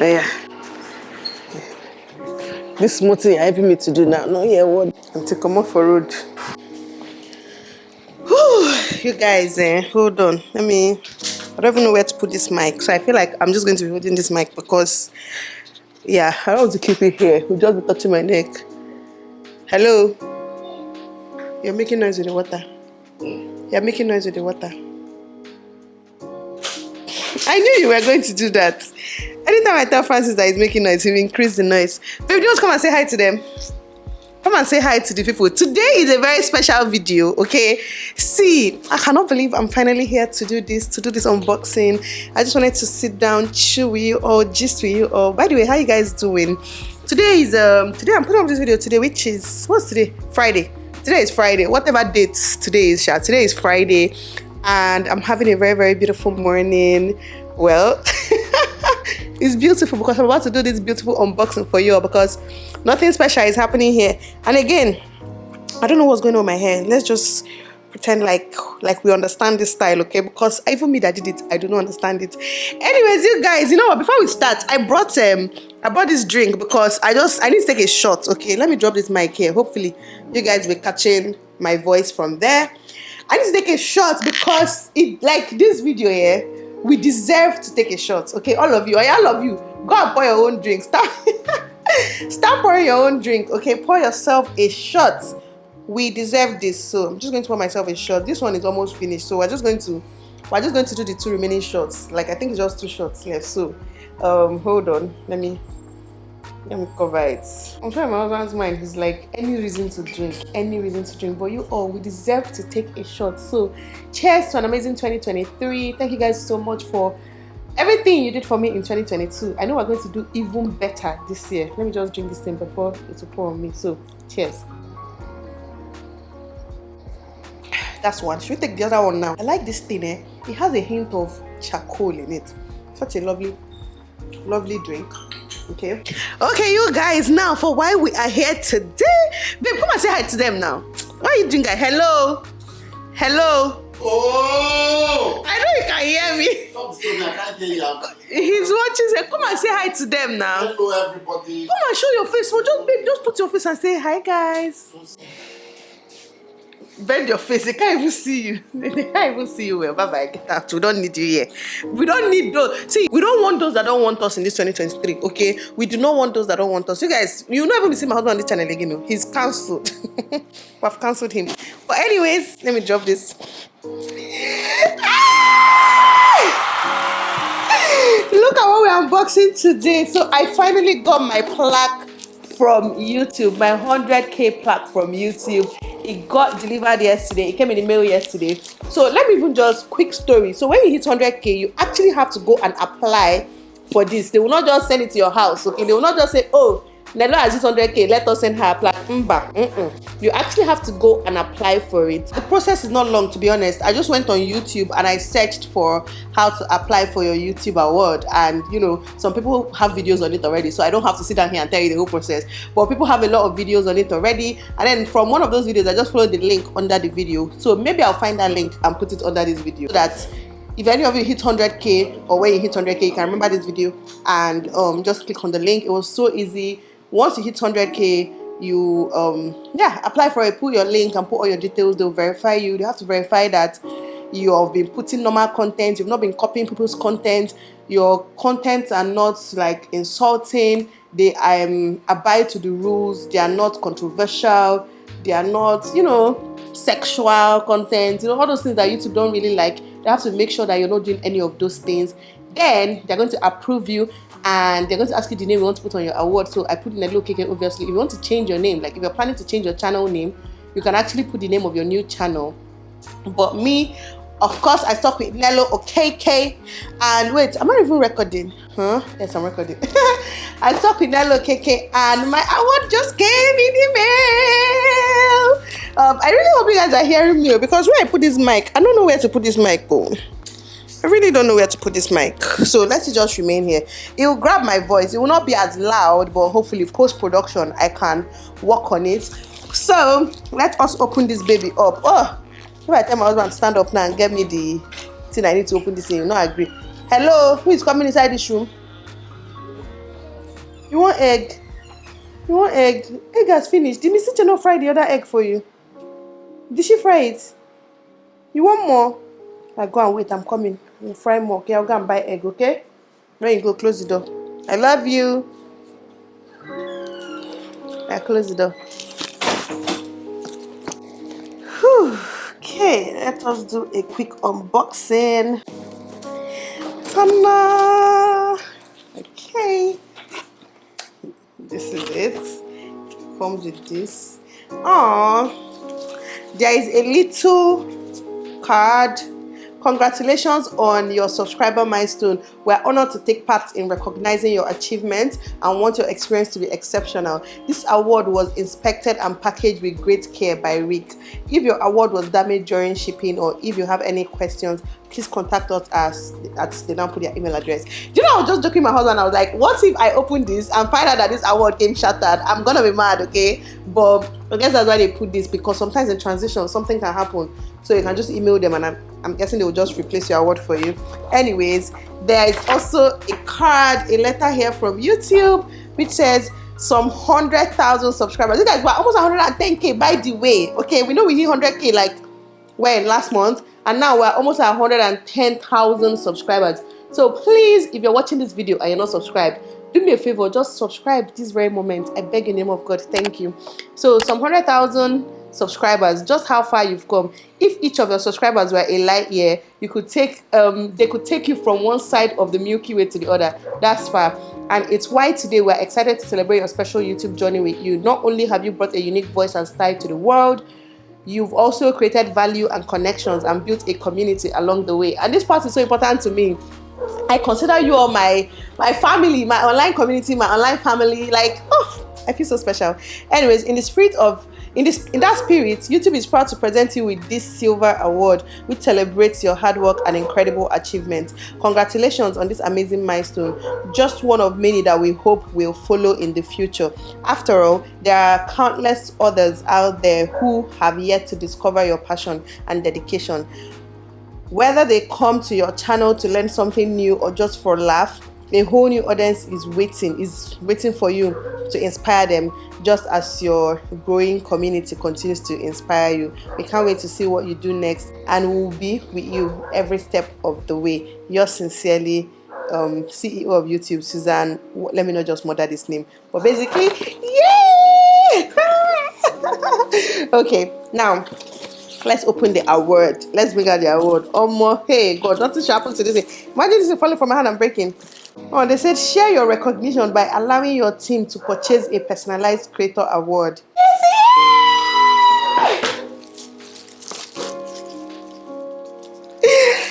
Yeah. This smoothie you're helping me to do now. No, yeah, what? I'm to come off for road. Whew, you guys, hold on. I don't even know where to put this mic. So I feel like I'm just going to be holding this mic because, yeah, I don't want to keep it here. We'll just be touching my neck. Hello? You're making noise with the water. You're making noise with the water. I knew you were going to do that. Anytime I tell Francis that he's making noise, he'll increase the noise. Baby, just come and say hi to them. Come and say hi to the people. Today is a very special video, okay? See, I cannot believe I'm finally here to do this unboxing. I just wanted to sit down, chill with you or gist with you all. By the way, how you guys doing? Today I'm putting up this video today, which is, what's today? Friday. Today is Friday. Whatever date today is, today is Friday. And I'm having a very, very beautiful morning. Well, it's beautiful because I'm about to do this beautiful unboxing for you all because nothing special is happening here. And again, I don't know what's going on with my hair. Let's just pretend like we understand this style, okay? Because even me that did it, I do not understand it. Anyways, you guys, you know what? Before we start, I brought this drink because I need to take a shot, okay? Let me drop this mic here. Hopefully, you guys will be catching my voice from there. I need to take a shot because this video here, we deserve to take a shot, okay? All of you, go and pour your own drink. Stop pouring your own drink, okay? Pour yourself a shot. We deserve this, so I'm just going to pour myself a shot. This one is almost finished, so we're just going to do the 2 remaining shots. I think it's just 2 shots left. So, hold on, let me cover it. I'm sure my husband's mind is like any reason to drink, but you all, we deserve to take a shot. So cheers to an amazing 2023. Thank you guys so much for everything you did for me in 2022. I know we're going to do even better this year. Let me just drink this thing before it will pour on me. So cheers. That's one. Should we take the other one now? I like this thing, it has a hint of charcoal in it. Such a lovely drink. Okay, you guys, now for why we are here today. Babe, come and say hi to them now. Why are you doing that? Hello. Oh, I know you can hear me. Stop saying I can't hear you. He's watching. Say, come and say hi to them now. Hello, everybody. Come and show your face. Well, just put your face and say hi, guys. Bend your face. They can't even see you. They can't even see you well. Bye-bye. Get out. We don't need you here. We don't need those. See, we don't want those that don't want us in this 2023. Okay? We do not want those that don't want us. You guys, you will never see my husband on this channel again. No? He's cancelled. We've cancelled him. But anyways, let me drop this. Look at what we're unboxing today. So I finally got my plaque from YouTube. My 100K plaque from YouTube. It got delivered yesterday. It came in the mail yesterday. So let me even just quick story. So when you hit 100K, you actually have to go and apply for this. They will not just send it to your house, okay? They will not just say, oh, Nelo has this 100K, let us send her a plaque. You actually have to go and apply for it. The process is not long, to be honest. I just went on YouTube and I searched for how to apply for your YouTube award. And, you know, some people have videos on it already, so I don't have to sit down here and tell you the whole process. But people have a lot of videos on it already. And then from one of those videos, I just followed the link under the video. So maybe I'll find that link and put it under this video so that if any of you hit 100K or when you hit 100K, you can remember this video and just click on the link. It was so easy. Once you hit 100K, you apply for it, put your link and put all your details. They'll verify you. They have to verify that you have been putting normal content, you've not been copying people's content, your contents are not like insulting, they abide to the rules, they are not controversial, they are not, you know, sexual content, you know, all those things that YouTube don't really like. They have to make sure that you're not doing any of those things. Then they're going to approve you and they're going to ask you the name you want to put on your award. So I put Nelo KK, obviously. If you want to change your name, like if you're planning to change your channel name, you can actually put the name of your new channel. But me, of course, I stuck with Nelo KK. And wait, am I even recording? Huh? Yes, I'm recording. I stuck with Nelo KK and my award just came in the mail. I really hope you guys are hearing me because when I put this mic, I don't know where to put this mic. I really don't know where to put this mic. So let's just remain here. It will grab my voice. It will not be as loud, but hopefully post-production, I can work on it. So let us open this baby up. Oh, if I tell my husband to stand up now and get me the thing I need to open this thing, you know, I agree. Hello, who is coming inside this room? You want egg? You want egg? Egg has finished. Did Mrs. not fry the other egg for you? Did she fry it? You want more? I go and wait. I'm coming. We'll fry more. Okay, I'll go and buy egg. Okay? When you go, close the door. I love you. I close the door. Whew. Okay, let us do a quick unboxing. Ta-da! Okay. This is it. Comes with this. Aww. There is a little card. Congratulations on your subscriber milestone. We're honored to take part in recognizing your achievements and want your experience to be exceptional. This award was inspected and packaged with great care by Rick. If your award was damaged during shipping or if you have any questions, please contact us at they now put their email address. Do you know, I was just joking with my husband. I was like, what if I open this and find out that this award came shattered? I'm gonna be mad, okay? But I guess that's why they put this, because sometimes in transition something can happen. So you can just email them and I'm guessing they will just replace your award for you. Anyways, there is also a card, a letter here from YouTube which says some 100,000 subscribers. You guys were almost 110k, by the way. Okay, we know we hit 100k like when last month, and now we're almost at 110,000 subscribers. So please, if you're watching this video and you're not subscribed, do me a favor, just subscribe this very moment. I beg in the name of God. Thank you. So some 100,000 subscribers, just how far you've come. If each of your subscribers were a light year, you could take they could take you from one side of the Milky Way to the other. That's far. And it's why today we're excited to celebrate your special YouTube journey with you. Not only have you brought a unique voice and style to the world, you've also created value and connections and built a community along the way. And this part is so important to me. I consider you all my family, my online community, my online family. Like, oh, I feel so special. Anyways, in that spirit, YouTube is proud to present you with this silver award, which celebrates your hard work and incredible achievements. Congratulations on this amazing milestone, just one of many that we hope will follow in the future. After all, there are countless others out there who have yet to discover your passion and dedication. Whether they come to your channel to learn something new or just for laugh, a whole new audience is waiting for you to inspire them, just as your growing community continues to inspire you. We can't wait to see what you do next, and we'll be with you every step of the way. Yours sincerely, CEO of YouTube, Suzanne. Let me not just murder this name, but basically, yay! Okay, now let's open the award. Let's bring out the award. Oh my, hey God, nothing should happen to this thing. Imagine this is falling from my hand and breaking. Oh, they said share your recognition by allowing your team to purchase a personalized creator award.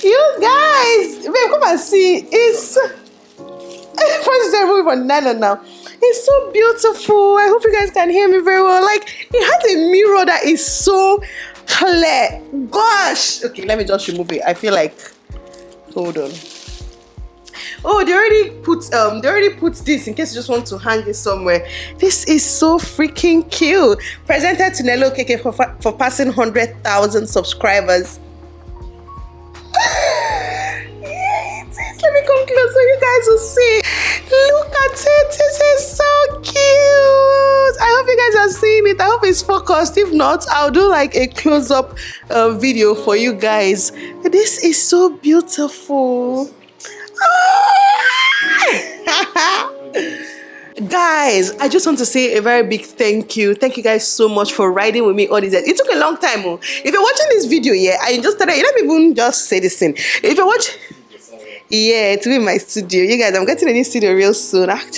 You guys, babe, come and see. It's first moving on nylon now. It's so beautiful. I hope you guys can hear me very well. Like, it has a mirror that is so clear. Gosh. Okay, let me just remove it. I feel like, hold on. Oh, they already put this in case you just want to hang it somewhere. This is so freaking cute. Presented to Nello KK for passing 100,000 subscribers. Yes, let me come close so you guys will see. Look at it. This is so cute. I hope you guys are seeing it. I hope it's focused. If not, I'll do like a close-up video for you guys. This is so beautiful. Guys, I just want to say a very big thank you. Thank you guys so much for riding with me all these days. It took a long time. Oh. If you're watching this video, yeah, I just started. Let me even just say this thing. If you're watching, yeah, to be in my studio. You guys, I'm getting a new studio real soon. I've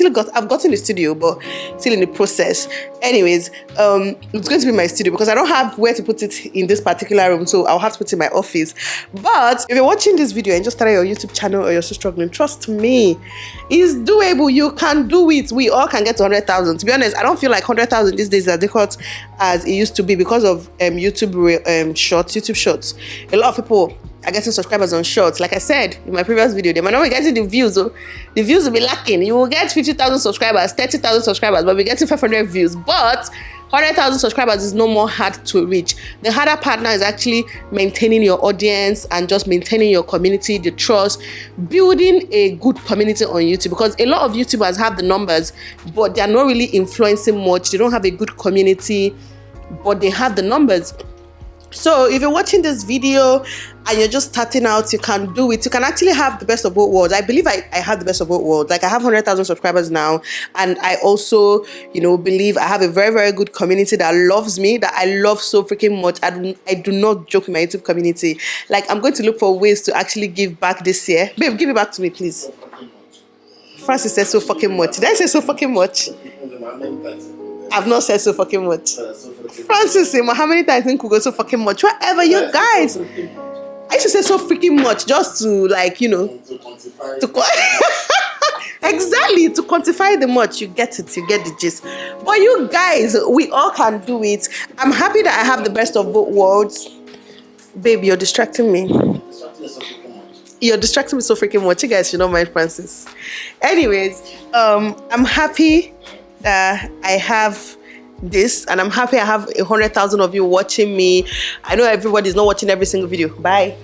gotten the studio, but still in the process. Anyways, it's going to be my studio because I don't have where to put it in this particular room, so I'll have to put it in my office. But if you're watching this video and just started your YouTube channel or you're still struggling, trust me, it's doable. You can do it. We all can get to 100,000. To be honest, I don't feel like 100,000 these days is as difficult as it used to be because of YouTube shorts. A lot of people are getting subscribers on shorts. Like I said in my previous video, they might not be getting the views. So the views will be lacking. You will get 50,000 subscribers, 30,000 subscribers, but we're getting 500 views. But 100,000 subscribers is no more hard to reach. The harder partner is actually maintaining your audience and just maintaining your community, the trust, building a good community on YouTube, because a lot of YouTubers have the numbers, but they're not really influencing much. They don't have a good community, but they have the numbers. So if you're watching this video and you're just starting out, you can do it. You can actually have the best of both worlds. I believe I have the best of both worlds. Like, I have 100,000 subscribers now, and I also, believe I have a very, very good community that loves me, that I love so freaking much. I do not joke with my YouTube community. Like, I'm going to look for ways to actually give back this year. Babe, give it back to me, please. Francis says so fucking much. Did I say so fucking much? I've not said so fucking much. Francis say, how many times think we go so fucking much? Whatever, you guys. I should say so freaking much just to, like, to quantify. Exactly, to quantify the much. You get it, you get the gist. But you guys, we all can do it. I'm happy that I have the best of both worlds. Babe, you're distracting me. You're distracting me so freaking much. You guys should not mind Francis. Anyways, I'm happy that I have this, and I'm happy I have 100,000 of you watching me. I know everybody's not watching every single video. Bye.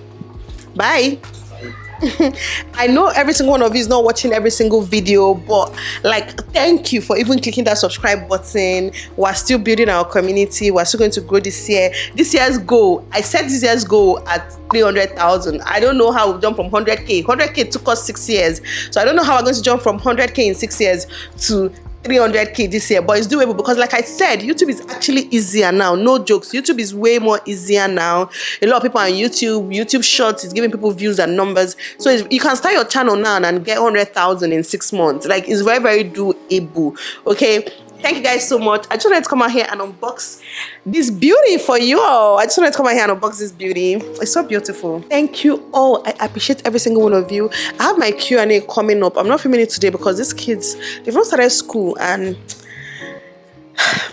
I know every single one of you is not watching every single video, but like, thank you for even clicking that subscribe button. We're still building our community. We're still going to grow this year. This year's goal, I set this year's goal at 300,000. I don't know how we jump from 100k. 100k took us 6 years, so I don't know how we're going to jump from 100k in 6 years to 300k this year, but it's doable because, like I said, YouTube is actually easier now. No jokes, YouTube is way more easier now. A lot of people on YouTube Shorts is giving people views and numbers, so you can start your channel now and get 100,000 in 6 months. Like, it's very, very doable. Okay, thank you guys so much. I just wanted to come out here and unbox this beauty for you all. I just wanted to come out here and unbox this beauty. It's so beautiful. Thank you all. I appreciate every single one of you. I have my Q&A coming up. I'm not filming it today because these kids, they've not started school and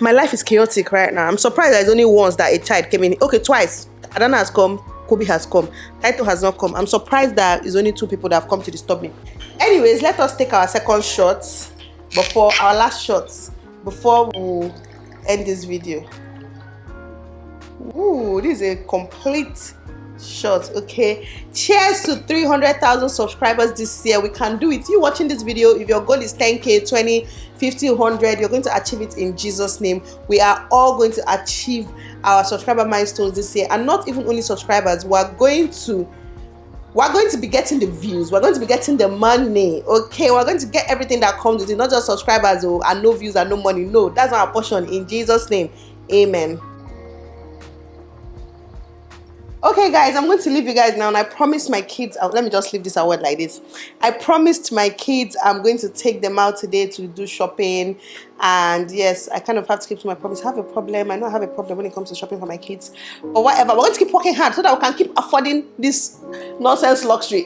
my life is chaotic right now. I'm surprised there's only once that a child came in. Okay, twice. Adana has come, Kobe has come, Taito has not come. I'm surprised that it's only 2 people that have come to disturb me. Anyways, let us take our second shot before our last shot, before we end this video. Ooh, this is a complete shot. Okay, cheers to 300,000 subscribers this year. We can do it. You watching this video, if your goal is 10k, 20, 50, 100, you're going to achieve it in Jesus' name. We are all going to achieve our subscriber milestones this year, and not even only subscribers. We're going to be getting the views, we're going to be getting the money. Okay, we're going to get everything that comes with it, not just subscribers and no views and no money. No, that's our portion in Jesus' name. Amen. Okay guys, I'm going to leave you guys now, and I promised my kids, let me just leave this award like this. I promised my kids I'm going to take them out today to do shopping, and yes, I kind of have to keep to my promise. I have a problem. I know I have a problem when it comes to shopping for my kids, but whatever, we're going to keep working hard so that we can keep affording this nonsense luxury.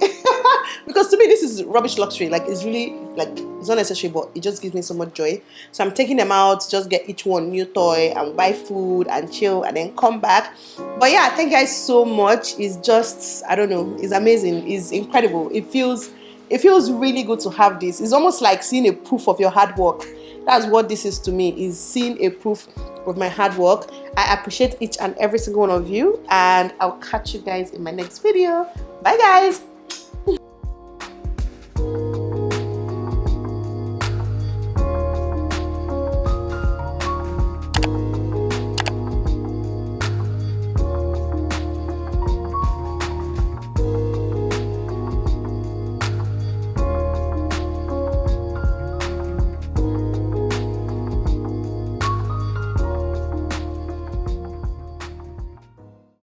Because to me, this is rubbish luxury. Like, it's really, like, it's not necessary, but it just gives me so much joy. So I'm taking them out, just get each one new toy and buy food and chill and then come back. But yeah, thank you guys so much. It's just, I don't know, it's amazing, it's incredible. It feels really good to have this. It's almost like seeing a proof of your hard work. That's what this is to me, is seeing a proof of my hard work. I appreciate each and every single one of you, and I'll catch you guys in my next video. Bye guys.